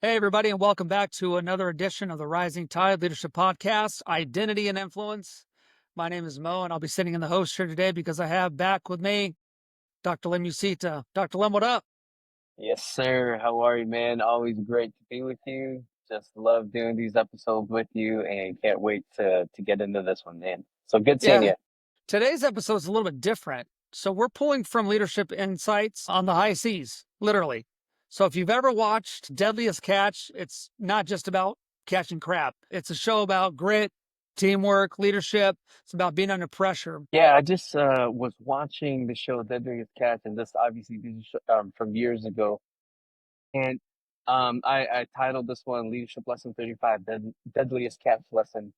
Hey, everybody, and welcome back to another edition of the Rising Tide Leadership Podcast, Identity and Influence. My name is Mo, and I'll be sitting in the host chair today because I have back with me Dr. Lim Usita. Dr. Lim, what up? Yes, sir. How are you, man? Always great to be with you. Just love doing these episodes with you and can't wait to get into this one, man. So good seeing Yeah, you. today's episode is a little bit different. So, we're pulling from leadership insights on the high seas, literally. So, if you've ever watched Deadliest Catch, it's not just about catching crab, it's a show about grit, teamwork, leadership. It's about being under pressure. Yeah, I just was watching the show Deadliest Catch, and this obviously from years ago. And I titled this one Leadership Lesson 35, Deadliest Catch Lesson.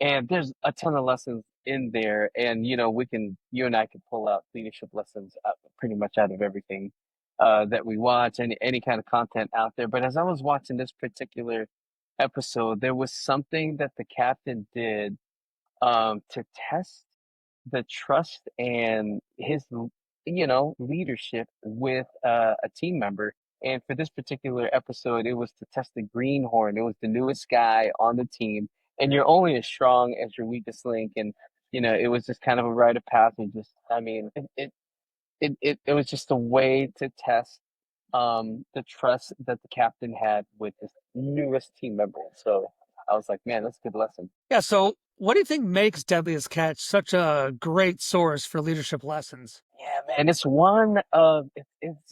And there's a ton of lessons in there, and you and I can pull out leadership lessons pretty much out of everything that we watch, any kind of content out there. But as I was watching this particular episode, there was something that the captain did to test the trust and leadership with a team member. And for this particular episode, it was to test the greenhorn. It was the newest guy on the team, and you're only as strong as your weakest link. And it was just kind of a rite of passage. Just, I mean, it was just a way to test the trust that the captain had with his newest team member. So I was like, man, that's a good lesson. Yeah, so what do you think makes Deadliest Catch such a great source for leadership lessons? Yeah, man, it's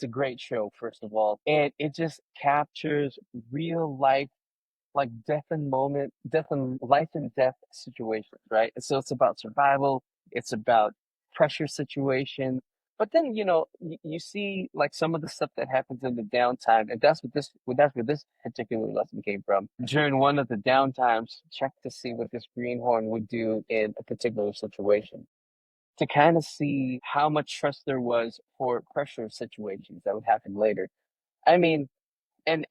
a great show, first of all, and it just captures real life, like death and life and death situations, right? And so it's about survival, it's about pressure situation, but then you see like some of the stuff that happens in the downtime, and that's where this particular lesson came from. During one of the downtimes, check to see what this greenhorn would do in a particular situation to kind of see how much trust there was for pressure situations that would happen later. I mean, and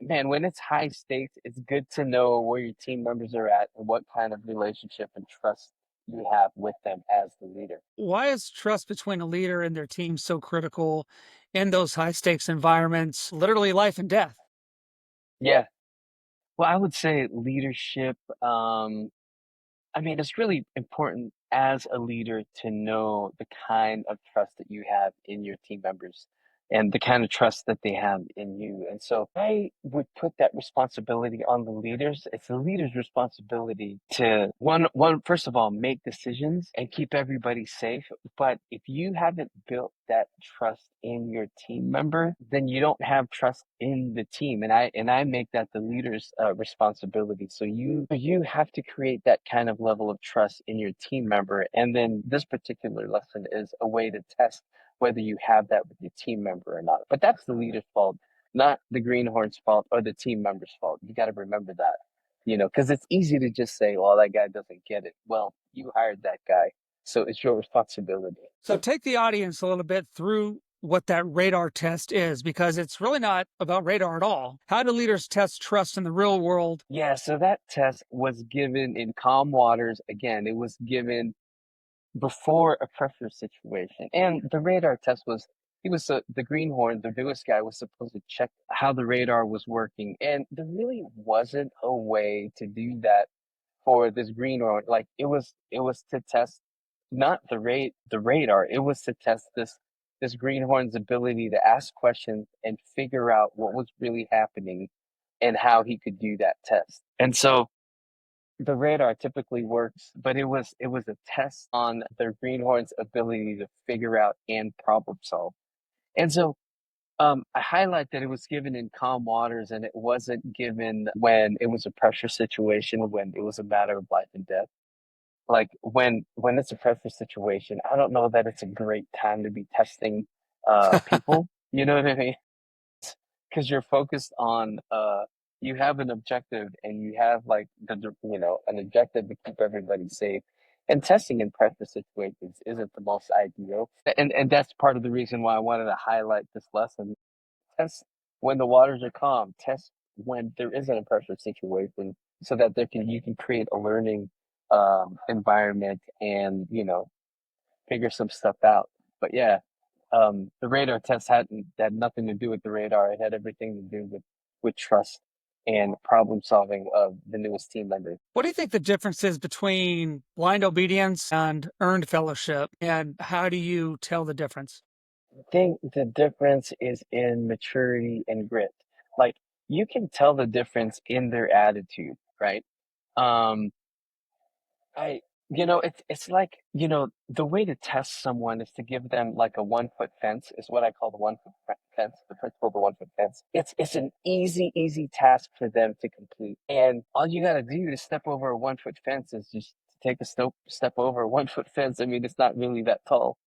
man, when it's high stakes, it's good to know where your team members are at and what kind of relationship and trust you have with them as the leader. Why is trust between a leader and their team so critical in those high stakes environments, literally life and death? Yeah. Well, I would say leadership, I mean, it's really important as a leader to know the kind of trust that you have in your team members and the kind of trust that they have in you. And so I would put that responsibility on the leaders. It's the leader's responsibility to first of all, make decisions and keep everybody safe. But if you haven't built that trust in your team member, then you don't have trust in the team. And I make that the leader's responsibility. So you have to create that kind of level of trust in your team member. And then this particular lesson is a way to test whether you have that with your team member or not. But that's the leader's fault, not the greenhorn's fault or the team member's fault. You got to remember that, because it's easy to just say, well, that guy doesn't get it. Well, you hired that guy, so it's your responsibility. So take the audience a little bit through what that radar test is, because it's really not about radar at all. How do leaders test trust in the real world? Yeah, so that test was given in calm waters. Again, it was given before a pressure situation. And the radar test was, the greenhorn, the newest guy, was supposed to check how the radar was working. And there really wasn't a way to do that for this greenhorn. Like it was to test not the radar, it was to test this greenhorn's ability to ask questions and figure out what was really happening and how he could do that test. And so the radar typically works, but it was a test on the greenhorn's ability to figure out and problem solve. And so I highlight that it was given in calm waters and it wasn't given when it was a pressure situation, when it was a matter of life and death. Like when it's a pressure situation, I don't know that it's a great time to be testing people. You know what I mean? Because you're focused on you have an objective and you have like an objective to keep everybody safe, and testing in pressure situations isn't the most ideal, and that's part of the reason why I wanted to highlight this lesson. Test when the waters are calm, test when there isn't a pressure situation, so that you can create a learning environment and figure some stuff out. But yeah, the radar test had nothing to do with the radar. It had everything to do with with trust and problem solving of the newest team member. What do you think the difference is between blind obedience and earned fellowship? And how do you tell the difference? I think the difference is in maturity and grit. Like you can tell the difference in their attitude, right? Um, I, it's like, the way to test someone is to give them like a 1 foot fence is what I call the 1 foot fence, the principle of the 1 foot fence. It's an easy task for them to complete. And all you got to do to step over a 1 foot fence is just take a step over a 1 foot fence. I mean, it's not really that tall.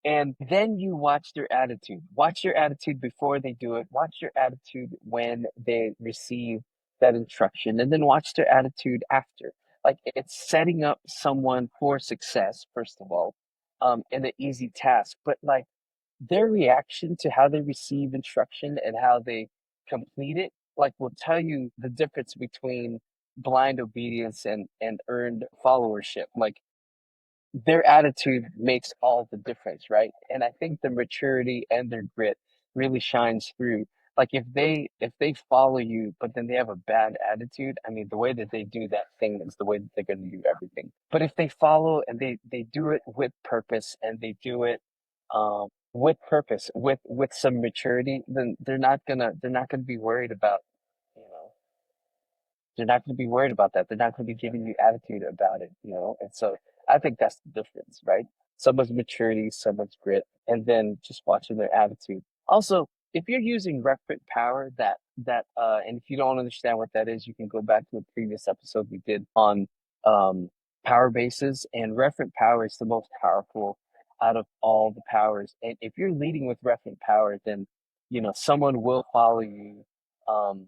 And then you watch their attitude. Watch your attitude before they do it. Watch your attitude when they receive that instruction. And then watch their attitude after. Like it's setting up someone for success, first of all, in an easy task. But like their reaction to how they receive instruction and how they complete it, like will tell you the difference between blind obedience and earned followership. Like their attitude makes all the difference, right? And I think the maturity and their grit really shines through. Like if they follow you, but then they have a bad attitude, I mean, the way that they do that thing is the way that they're going to do everything. But if they follow and they do it with purpose and they do it with purpose, with some maturity, then they're not gonna be worried about, you know, they're not going to be worried about that. They're not going to be giving you attitude about it. And so I think that's the difference, right? Someone's maturity, someone's grit, and then just watching their attitude. Also, if you're using referent power, and if you don't understand what that is, you can go back to a previous episode we did on um, power bases. And referent power is the most powerful out of all the powers. And if you're leading with referent power, then someone will follow you,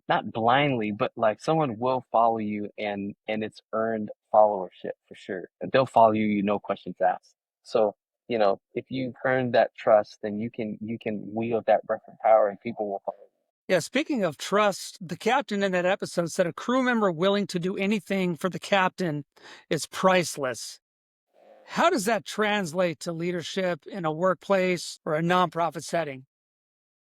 not blindly, but like someone will follow you, and it's earned followership for sure. And they'll follow you, no questions asked. So, if you've earned that trust, then you can wield that referent power and people will follow you. Yeah, speaking of trust, the captain in that episode said a crew member willing to do anything for the captain is priceless. How does that translate to leadership in a workplace or a nonprofit setting?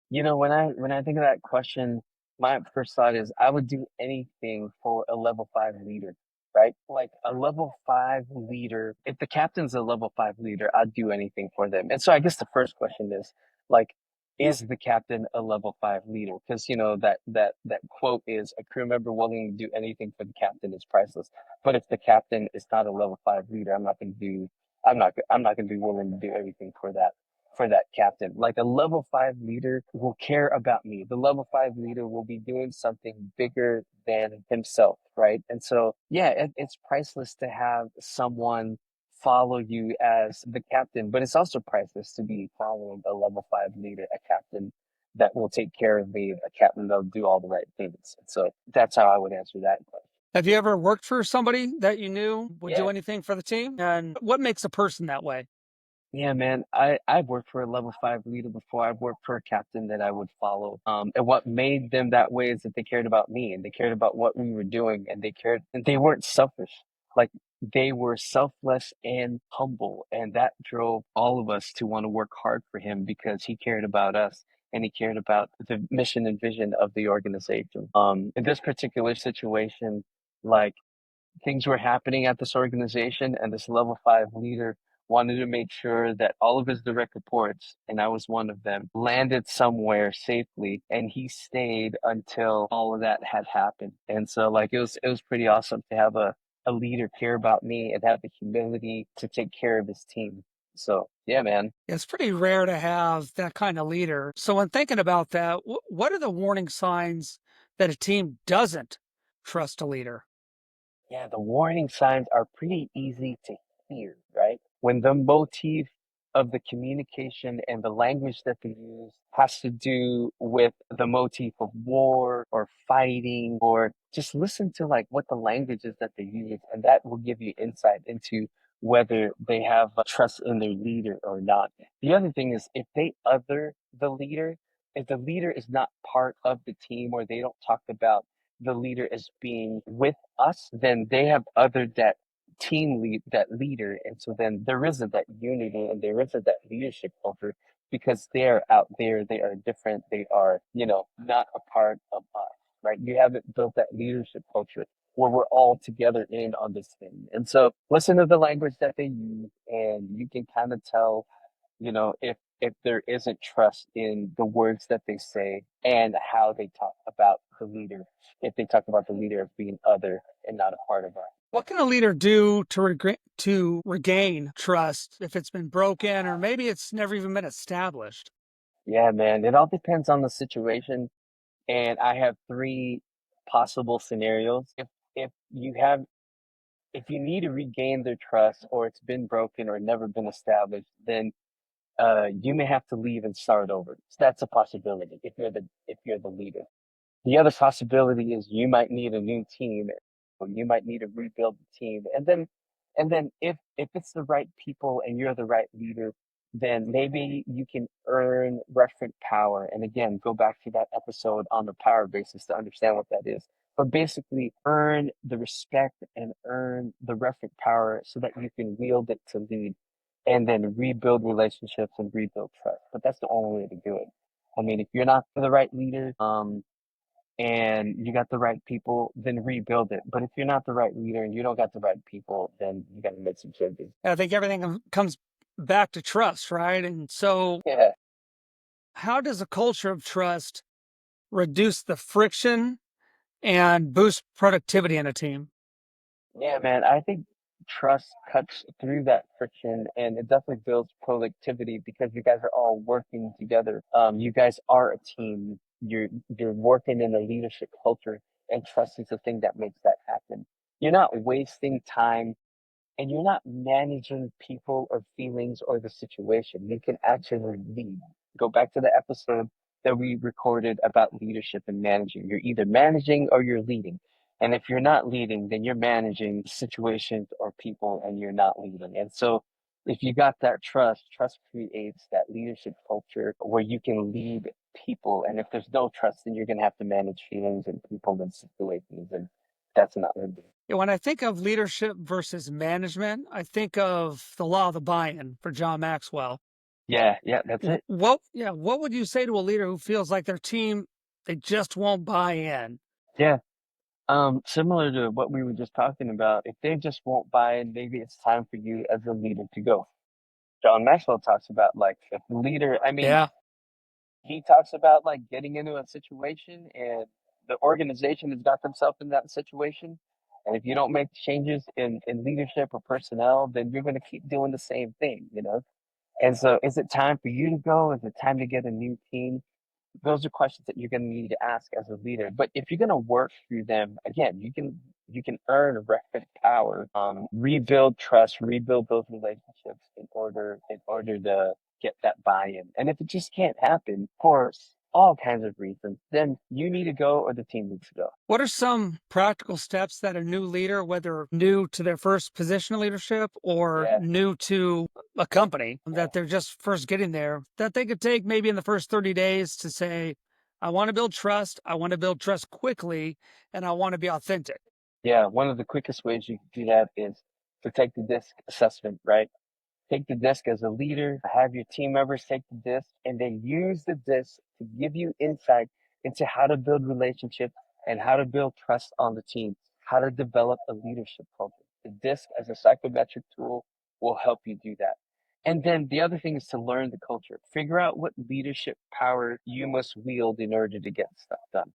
When I think of that question, my first thought is I would do anything for a level 5 leader, right? Like a level 5 leader. If the captain's a level 5 leader, I'd do anything for them. And so I guess the first question is like, is the captain a level 5 leader? Because that quote is a crew member willing to do anything for the captain is priceless. But if the captain is not a level 5 leader, I'm not gonna be willing to do everything for that captain. Like a level 5 leader will care about me. The level 5 leader will be doing something bigger than himself, right? And so, yeah, it's priceless to have someone follow you as the captain, but it's also priceless to be following a level 5 leader, a captain that will take care of me, a captain that'll do all the right things. And so that's how I would answer that question. Have you ever worked for somebody that you knew would do Yeah. anything for the team? And what makes a person that way? Yeah, man. I've worked for a level 5 leader before. I've worked for a captain that I would follow. And what made them that way is that they cared about me and they cared about what we were doing and they weren't selfish. Like they were selfless and humble. And that drove all of us to want to work hard for him because he cared about us and he cared about the mission and vision of the organization. In this particular situation, like things were happening at this organization, and this level 5 leader wanted to make sure that all of his direct reports, and I was one of them, landed somewhere safely, and he stayed until all of that had happened. And so, like, it was pretty awesome to have a leader care about me and have the humility to take care of his team. So, yeah, man. It's pretty rare to have that kind of leader. So, when thinking about that, what are the warning signs that a team doesn't trust a leader? Yeah, the warning signs are pretty easy to hear, right? When the motif of the communication and the language that they use has to do with the motif of war or fighting, or just listen to like what the language is that they use, and that will give you insight into whether they have trust in their leader or not. The other thing is if they other the leader, if the leader is not part of the team or they don't talk about the leader as being with us, then they have othered that leader. And so then there isn't that unity and there isn't that leadership over because they're out there, they are different, they are, not a part of us. right? You haven't built that leadership culture where we're all together in on this thing. And so listen to the language that they use, and you can kind of tell, if there isn't trust in the words that they say and how they talk about the leader, if they talk about the leader as being other and not a part of us. What can a leader do to regain trust if it's been broken or maybe it's never even been established? Yeah, man, it all depends on the situation. And I have three possible scenarios. If you need to regain their trust or it's been broken or never been established, then you may have to leave and start over. So that's a possibility if you're the leader. The other possibility is you might need a new team, or you might need to rebuild the team. And then if it's the right people and you're the right leader, then maybe you can earn referent power. And again, go back to that episode on the power basis to understand what that is. But basically earn the respect and earn the referent power so that you can wield it to lead and then rebuild relationships and rebuild trust. But that's the only way to do it. I mean, if you're not the right leader, and you got the right people, then rebuild it. But if you're not the right leader and you don't got the right people, then you got to make some changes. I think everything comes back to trust, right? And so, Yeah, how does a culture of trust reduce the friction and boost productivity in a team? yeah, man. I think trust cuts through that friction and it definitely builds productivity because you guys are all working together. You guys are a team. You're working in a leadership culture, and trust is the thing that makes that happen. You're not wasting time and you're not managing people or feelings or the situation. You can actually lead. Go back to the episode that we recorded about leadership and managing. You're either managing or you're leading. And if you're not leading, then you're managing situations or people and you're not leading. And so if you got that trust creates that leadership culture where you can lead people. And if there's no trust, then you're going to have to manage feelings and people and situations. And that's not going to be. Yeah, when I think of leadership versus management, I think of the law of the buy-in for John Maxwell. Yeah, yeah, that's it. What would you say to a leader who feels like their team, they just won't buy in? Yeah. Similar to what we were just talking about, if they just won't buy in, maybe it's time for you as a leader to go. John Maxwell talks about like if the leader, I mean, Yeah. he talks about like getting into a situation and the organization has got themselves in that situation. And if you don't make changes in leadership or personnel, then you're going to keep doing the same thing. And so is it time for you to go? Is it time to get a new team? Those are questions that you're going to need to ask as a leader. But if you're going to work through them, again, you can earn reference power, rebuild trust, rebuild those relationships in order to get that buy-in. And if it just can't happen for all kinds of reasons, then you need to go or the team needs to go. What are some practical steps that a new leader, whether new to their first position of leadership or Yeah, new to a company yeah, that they're just first getting there, that they could take maybe in the first 30 days to say, I want to build trust, I want to build trust quickly, and I want to be authentic? yeah. One of the quickest ways you can do that is to take the disc assessment, right? Take the disc as a leader, have your team members take the disc, and then use the disc to give you insight into how to build relationships and how to build trust on the team, how to develop a leadership culture. The disc as a psychometric tool will help you do that. And then the other thing is to learn the culture. Figure out what leadership power you must wield in order to get stuff done.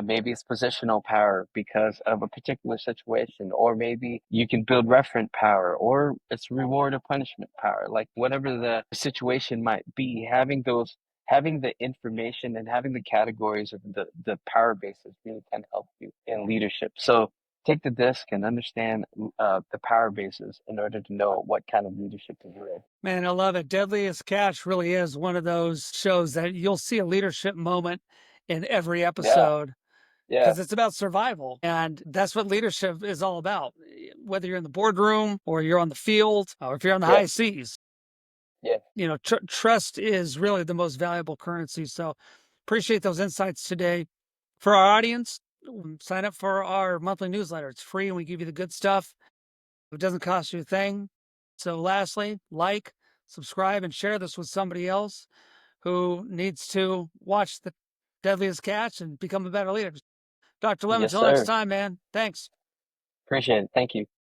Maybe it's positional power because of a particular situation, or maybe you can build referent power, or it's reward or punishment power. Like whatever the situation might be, having the information and having the categories of the power bases really can help you in leadership. So take the disc and understand the power bases in order to know what kind of leadership to do it. Man, I love it. Deadliest Catch really is one of those shows that you'll see a leadership moment in every Yeah, episode yeah, because it's about survival. And that's what leadership is all about. Whether you're in the boardroom or you're on the field or if you're on the yeah, high seas, yeah, trust is really the most valuable currency. So appreciate those insights today. For our audience, sign up for our monthly newsletter. It's free and we give you the good stuff. It doesn't cost you a thing. So lastly, like, subscribe, and share this with somebody else who needs to watch the Deadliest Catch and become a better leader. Dr. Lemon, Yes, until next sir. time, man. Thanks. Appreciate it. Thank you.